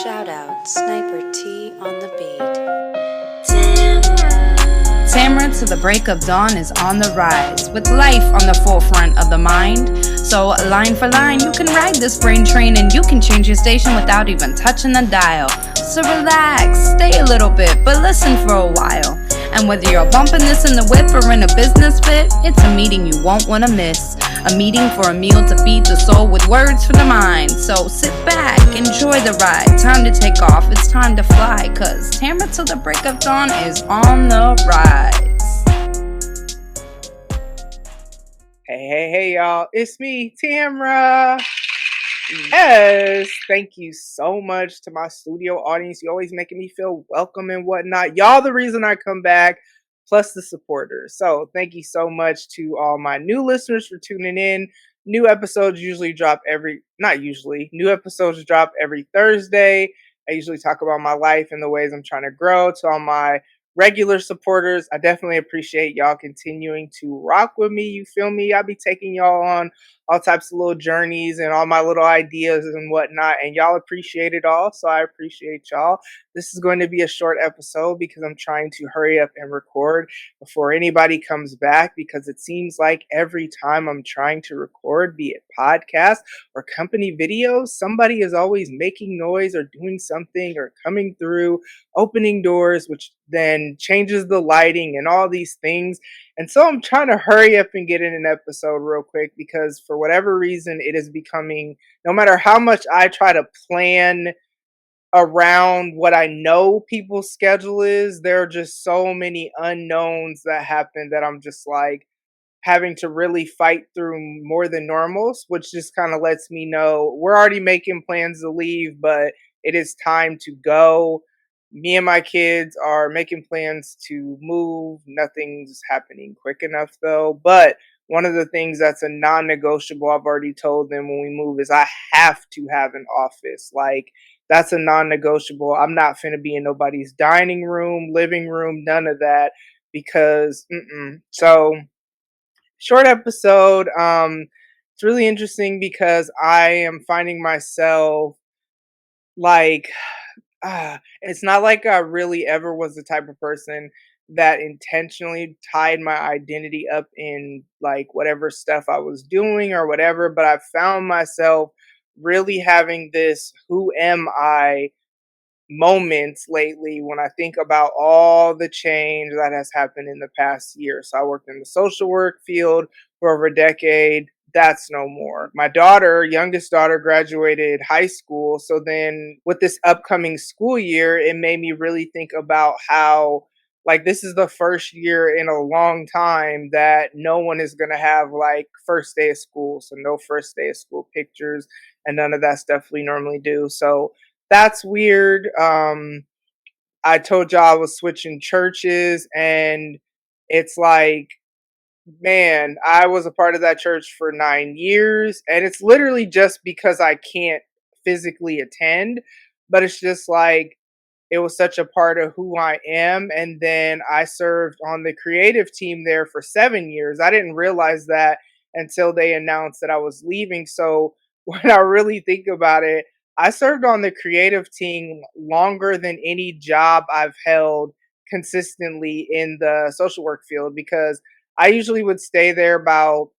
Shout out Sniper T on the beat. Tamara to the break of dawn is on the rise, with life on the forefront of the mind. So line for line, you can ride this brain train and you can change your station without even touching the dial. So relax, stay a little bit, but listen for a while. And whether you're bumping this in the whip or in a business fit, it's a meeting you won't want to miss. A meeting for a meal to feed the soul with words for the mind. So sit back, enjoy the ride. Time to take off, it's time to fly. Cause Tamara till the break of dawn is on the rise. Hey, y'all. It's me, Tamara. Yes, thank you so much to my studio audience. You always making me feel welcome and whatnot. Y'all the reason I come back, plus the supporters. So thank you so much to all my new listeners for tuning in. New episodes new episodes drop every Thursday. I usually talk about my life and the ways I'm trying to grow. To all my regular supporters, I definitely appreciate y'all continuing to rock with me. You feel me? I'll be taking y'all on all types of little journeys and all my little ideas and whatnot, and y'all appreciate it all, so I appreciate y'all. This is going to be a short episode because I'm trying to hurry up and record before anybody comes back, because it seems like every time I'm trying to record, be it podcast or company videos, somebody is always making noise or doing something or coming through, opening doors, which then changes the lighting and all these things. And so I'm trying to hurry up and get in an episode real quick, because for whatever reason, it is becoming, no matter how much I try to plan around what I know people's schedule is, there are just so many unknowns that happen that I'm just like having to really fight through more than normal, which just kind of lets me know we're already making plans to leave, but it is time to go. Me and my kids are making plans to move. Nothing's happening quick enough though. But one of the things that's a non-negotiable, I've already told them when we move, is I have to have an office. Like, that's a non-negotiable. I'm not finna be in nobody's dining room, living room, none of that, because So short episode. It's really interesting because I am finding myself like, it's not like I really ever was the type of person that intentionally tied my identity up in like whatever stuff I was doing or whatever, but I found myself really having this who am I moments lately when I think about all the change that has happened in the past year. So I worked in the social work field for over a decade. That's no more. My daughter, youngest daughter, graduated high school. So then with this upcoming school year, it made me really think about how, like, this is the first year in a long time that no one is going to have like first day of school. So no first day of school pictures and none of that stuff we normally do. So that's weird. I told y'all I was switching churches, and it's like, man, I was a part of that church for 9 years, and it's literally just because I can't physically attend, but it's just like it was such a part of who I am. And then I served on the creative team there for 7 years. I didn't realize that until they announced that I was leaving. So when I really think about it, I served on the creative team longer than any job I've held consistently in the social work field, because I usually would stay there about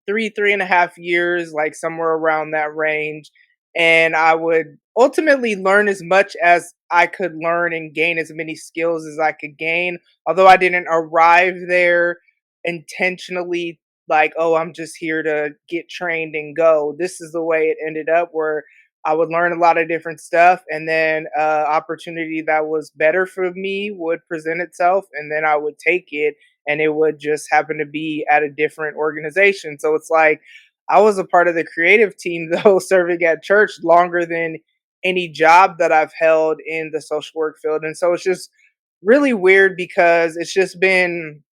3.5 years, like somewhere around that range. And I would ultimately learn as much as I could learn and gain as many skills as I could gain. Although I didn't arrive there intentionally, like, oh, I'm just here to get trained and go. This is the way it ended up, where I would learn a lot of different stuff, and then opportunity that was better for me would present itself, and then I would take it, and it would just happen to be at a different organization. So it's like I was a part of the creative team though, serving at church longer than any job that I've held in the social work field. And so it's just really weird because it's just been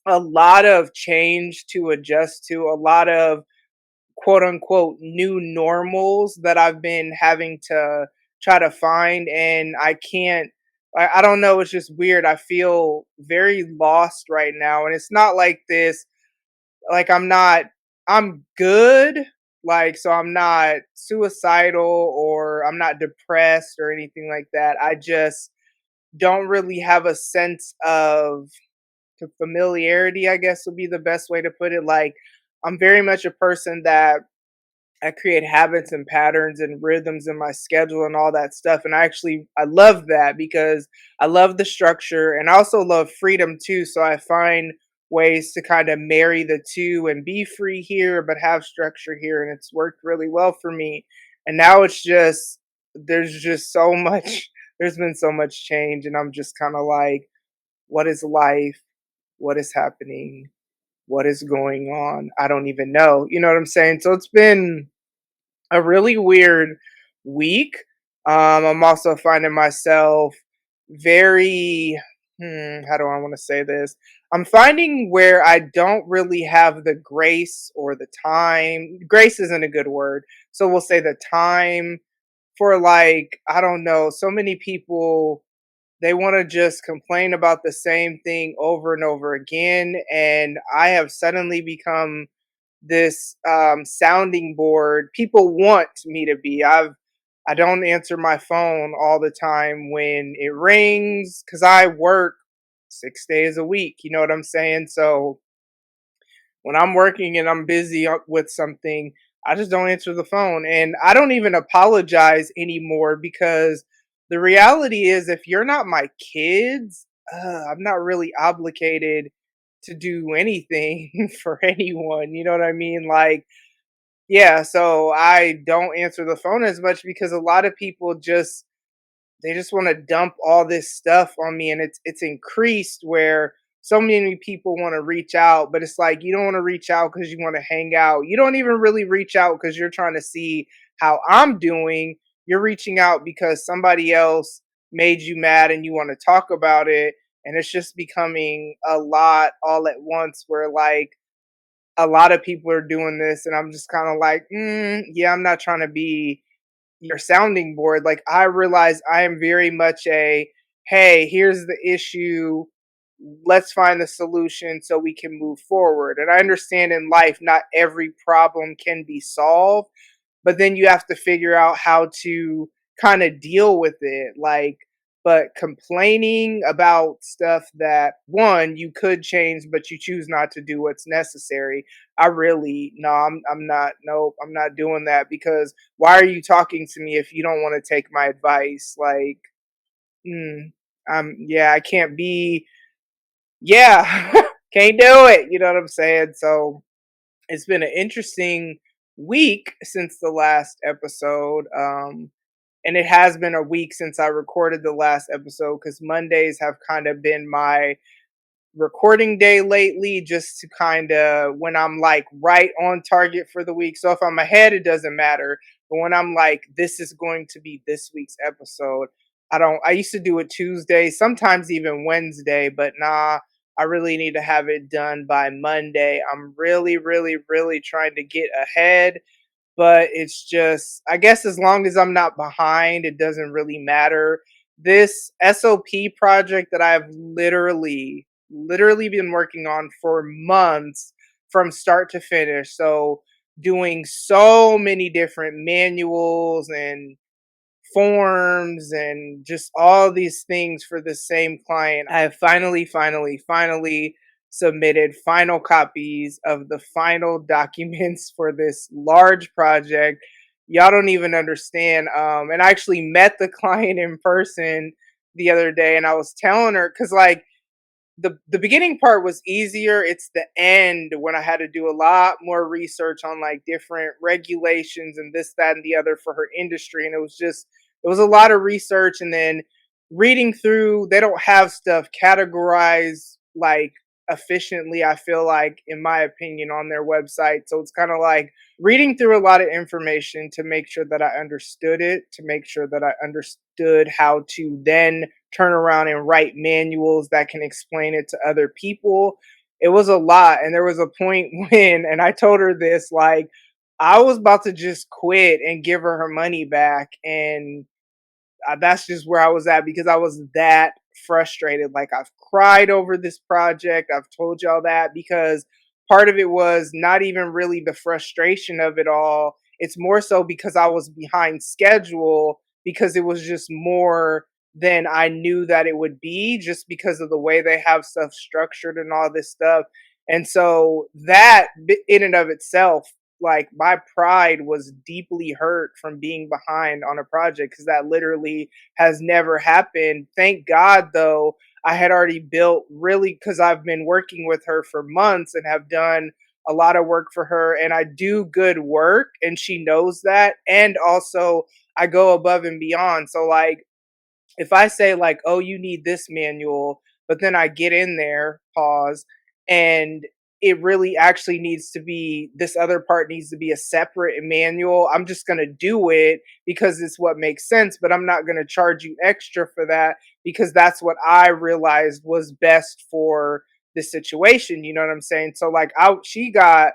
a lot of change to adjust to, a lot of quote unquote new normals that I've been having to try to find. And I don't know, it's just weird. I feel very lost right now. And it's not like this, like I'm good, Like, so I'm not suicidal or I'm not depressed or anything like that. I just don't really have a sense of familiarity, I guess would be the best way to put it. Like, I'm very much a person that I create habits and patterns and rhythms in my schedule and all that stuff. And I love that because I love the structure and I also love freedom too. So I find ways to kind of marry the two and be free here, but have structure here. And it's worked really well for me. And now there's just so much, there's been so much change. And I'm just kind of like, what is life? What is happening? What is going on? I don't even know. You know what I'm saying? So it's been a really weird week. I'm also finding myself very, how do I want to say this? I'm finding where I don't really have the grace or the time. Grace isn't a good word. So we'll say the time for, like, I don't know, so many people, they want to just complain about the same thing over and over again. And I have suddenly become this sounding board people want me to be. I don't answer my phone all the time when it rings because I work 6 days a week. You know what I'm saying? So when I'm working and I'm busy with something, I just don't answer the phone. And I don't even apologize anymore because the reality is, if you're not my kids, I'm not really obligated to do anything for anyone. You know what I mean? Like, yeah, so I don't answer the phone as much because a lot of people just, they just want to dump all this stuff on me, and it's increased where so many people want to reach out, but it's like you don't want to reach out because you want to hang out. You don't even really reach out because you're trying to see how I'm doing. You're reaching out because somebody else made you mad and you want to talk about it, and it's just becoming a lot all at once where, like, a lot of people are doing this, and I'm just kind of like, yeah, I'm not trying to be your sounding board. Like, I realize I am very much a, hey, here's the issue. Let's find the solution so we can move forward. And I understand in life, not every problem can be solved, but then you have to figure out how to kind of deal with it. Like, but complaining about stuff that, one, you could change but you choose not to do what's necessary, I really, no, I'm not, no, I'm not doing that. Because why are you talking to me if you don't want to take my advice? Like, mm, yeah, I can't be, yeah, can't do it, you know what I'm saying? So it's been an interesting week since the last episode. And it has been a week since I recorded the last episode because Mondays have kind of been my recording day lately, just to kind of, when I'm like right on target for the week. So if I'm ahead, it doesn't matter. But when I'm like, this is going to be this week's episode, I used to do it Tuesday, sometimes even Wednesday, but nah, I really need to have it done by Monday. I'm really, really, really trying to get ahead, but it's just, I guess as long as I'm not behind, it doesn't really matter. This SOP project that I've literally been working on for months from start to finish. So doing so many different manuals and forms and just all these things for the same client. I have finally submitted final copies of the final documents for this large project. Y'all don't even understand. And I actually met the client in person the other day, and I was telling her, because, like, the beginning part was easier. It's the end when I had to do a lot more research on, like, different regulations and this, that, and the other for her industry. And it was a lot of research, and then reading through, they don't have stuff categorized like efficiently, I feel like, in my opinion, on their website. So it's kind of like reading through a lot of information to make sure that I understood it, to make sure that I understood how to then turn around and write manuals that can explain it to other people. It was a lot. And there was a point when, and I told her this, like, I was about to just quit and give her money back. And that's just where I was at because I was that frustrated. Like, I've cried over this project. I've told y'all that because part of it was not even really the frustration of it all. It's more so because I was behind schedule, because it was just more than I knew that it would be, just because of the way they have stuff structured and all this stuff. And so that in and of itself, like my pride was deeply hurt from being behind on a project, because that literally has never happened. Thank God though, I had already built really, because I've been working with her for months and have done a lot of work for her, and I do good work and she knows that. And also I go above and beyond. So like if I say like, "Oh, you need this manual," but then I get in there, pause, and it really actually needs to be, this other part needs to be a separate manual. I'm just going to do it because it's what makes sense, but I'm not going to charge you extra for that, because that's what I realized was best for the situation, you know what I'm saying? So like she got,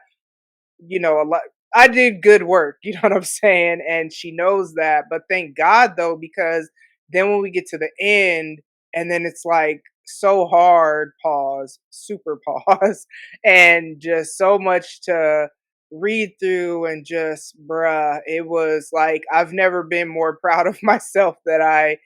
a lot. I did good work, you know what I'm saying? And she knows that. But thank God though, because then when we get to the end, and then it's like so hard, pause, super pause, and just so much to read through, and just bruh, it was like I've never been more proud of myself that I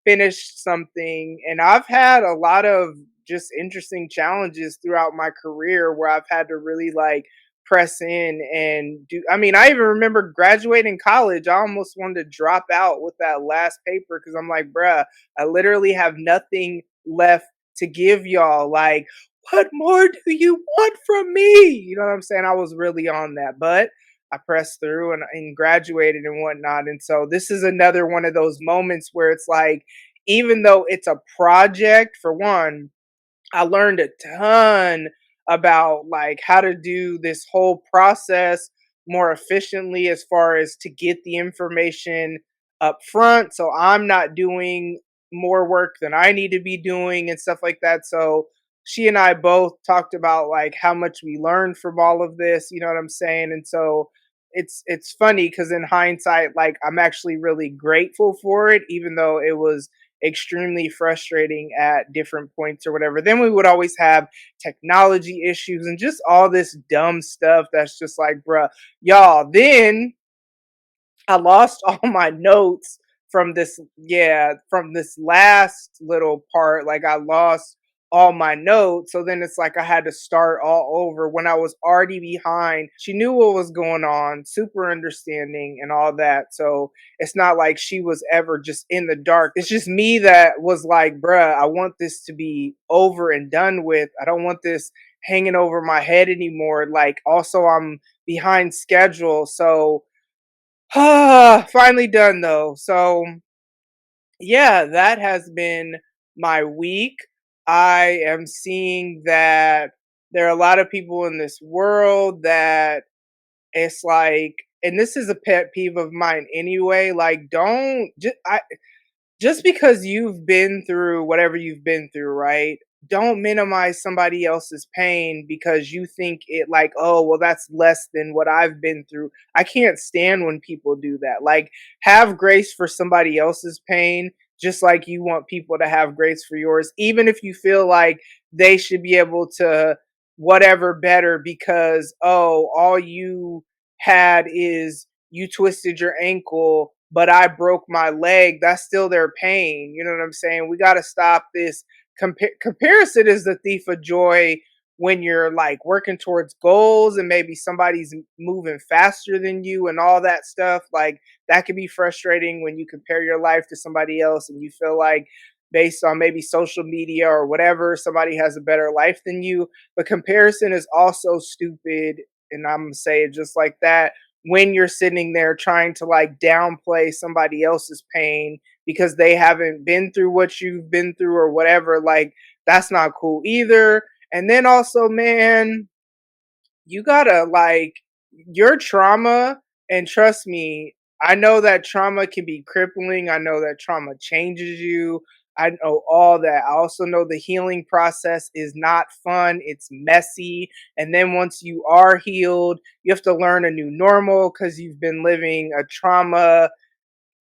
finished something. And I've had a lot of just interesting challenges throughout my career where I've had to really like press in and do. I mean, I even remember graduating college, I almost wanted to drop out with that last paper, because I'm like, bruh, I literally have nothing left to give y'all. Like, what more do you want from me? You know what I'm saying? I was really on that. But I pressed through and graduated and whatnot. And so this is another one of those moments where it's like, even though it's a project, for one, I learned a ton about like how to do this whole process more efficiently, as far as to get the information up front, so I'm not doing more work than I need to be doing and stuff like that. So she and I both talked about like how much we learned from all of this, you know what I'm saying? And so it's funny, because in hindsight, like I'm actually really grateful for it, even though it was extremely frustrating at different points or whatever. Then we would always have technology issues and just all this dumb stuff that's just like, bruh, y'all. Then I lost all my notes from this, yeah, from this last little part. Like I lost all my notes. So then it's like I had to start all over when I was already behind. She knew what was going on, super understanding and all that. So it's not like she was ever just in the dark. It's just me that was like, bruh, I want this to be over and done with. I don't want this hanging over my head anymore. Like also I'm behind schedule. So finally done though. So yeah, that has been my week. I am seeing that there are a lot of people in this world that it's like, and this is a pet peeve of mine anyway. Like, don't just because you've been through whatever you've been through, right? Don't minimize somebody else's pain because you think it like, oh, well, that's less than what I've been through. I can't stand when people do that. Like, have grace for somebody else's pain, just like you want people to have grace for yours, even if you feel like they should be able to whatever better because, oh, all you had is you twisted your ankle but I broke my leg. That's still their pain. You know what I'm saying? We got to stop this. Comparison is the thief of joy when you're like working towards goals and maybe somebody's moving faster than you and all that stuff. Like that can be frustrating when you compare your life to somebody else and you feel like based on maybe social media or whatever, somebody has a better life than you. But comparison is also stupid. And I'm going to say it just like that when you're sitting there trying to like downplay somebody else's pain because they haven't been through what you've been through or whatever, like that's not cool either. And then also, man, you gotta like your trauma, and trust me, I know that trauma can be crippling. I know that trauma changes you. I know all that. I also know the healing process is not fun. It's messy. And then once you are healed, you have to learn a new normal because you've been living a trauma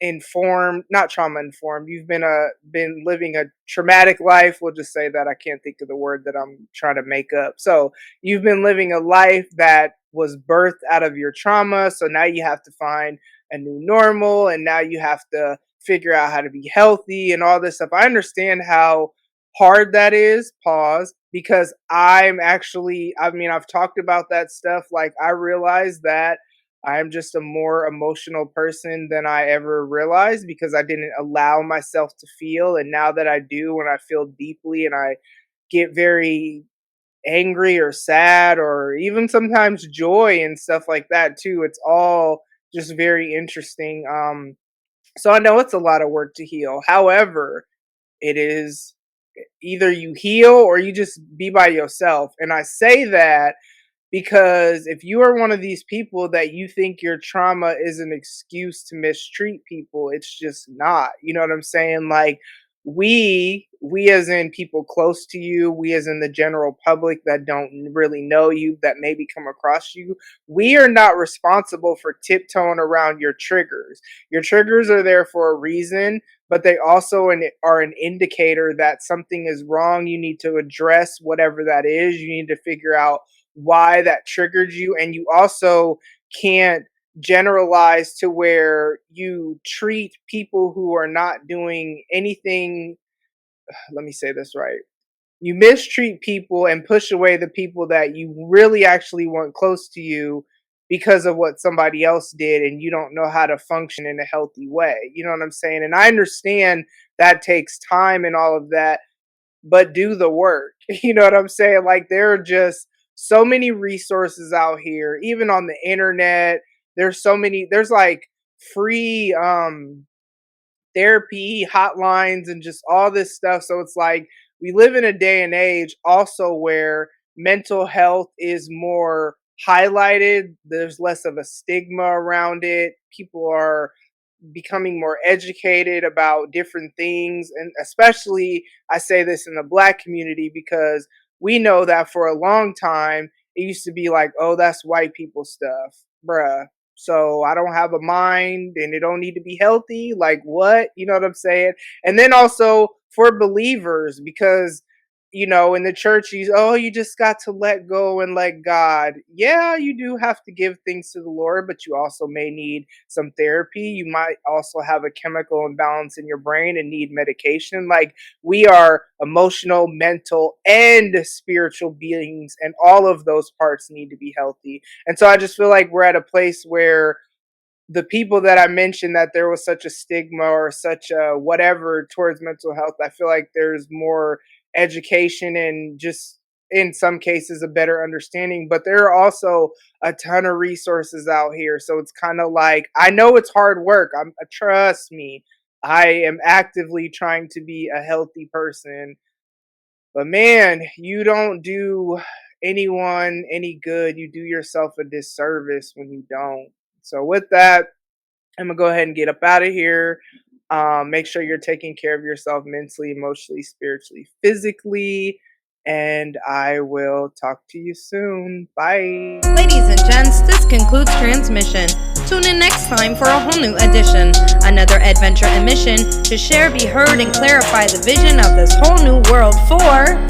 not trauma informed. You've been living a traumatic life. We'll just say that. I can't think of the word that I'm trying to make up. So you've been living a life that was birthed out of your trauma. So now you have to find a new normal, and now you have to figure out how to be healthy and all this stuff. I understand how hard that is. Pause. Because I've talked about that stuff. Like, I realize that I'm just a more emotional person than I ever realized because I didn't allow myself to feel. And now that I do, when I feel deeply and I get very angry or sad or even sometimes joy and stuff like that too, it's all just very interesting. So I know it's a lot of work to heal. However, it is either you heal or you just be by yourself. And I say that because if you are one of these people that you think your trauma is an excuse to mistreat people, it's just not. You know what I'm saying? Like, we as in people close to you, we as in the general public that don't really know you, that maybe come across you, we are not responsible for tiptoeing around your triggers. Your triggers are there for a reason, but they also are an indicator that something is wrong. You need to address whatever that is. You need to figure out why that triggered you. And you also can't generalize to where you treat people who are not doing anything. Let me say this right. You mistreat people and push away the people that you really actually want close to you because of what somebody else did, and you don't know how to function in a healthy way. You know what I'm saying? And I understand that takes time and all of that, but do the work. You know what I'm saying? Like, there are just so many resources out here, even on the internet. There's like free therapy hotlines and just all this stuff. So it's like we live in a day and age also where mental health is more highlighted. There's less of a stigma around it. People are becoming more educated about different things. And especially, I say this in the Black community because we know that for a long time, it used to be like, oh, that's white people stuff, bruh. So I don't have a mind and it don't need to be healthy. Like, what? You know what I'm saying? And then also for believers, because in the church, you just got to let go and let God. Yeah, you do have to give things to the Lord, but you also may need some therapy. You might also have a chemical imbalance in your brain and need medication. Like, we are emotional, mental, and spiritual beings, and all of those parts need to be healthy. And so I just feel like we're at a place where the people that I mentioned, that there was such a stigma or such a whatever towards mental health, I feel like there's more education and just in some cases a better understanding, but there are also a ton of resources out here. So it's kind of like, I know it's hard work. Trust me, I am actively trying to be a healthy person, but man, you don't do anyone any good. You do yourself a disservice when you don't. So with that, I'm gonna go ahead and get up out of here. Make sure you're taking care of yourself mentally, emotionally, spiritually, physically, and I will talk to you soon. Bye. Ladies and gents, this concludes transmission. Tune in next time for a whole new edition. Another adventure and mission to share, be heard, and clarify the vision of this whole new world for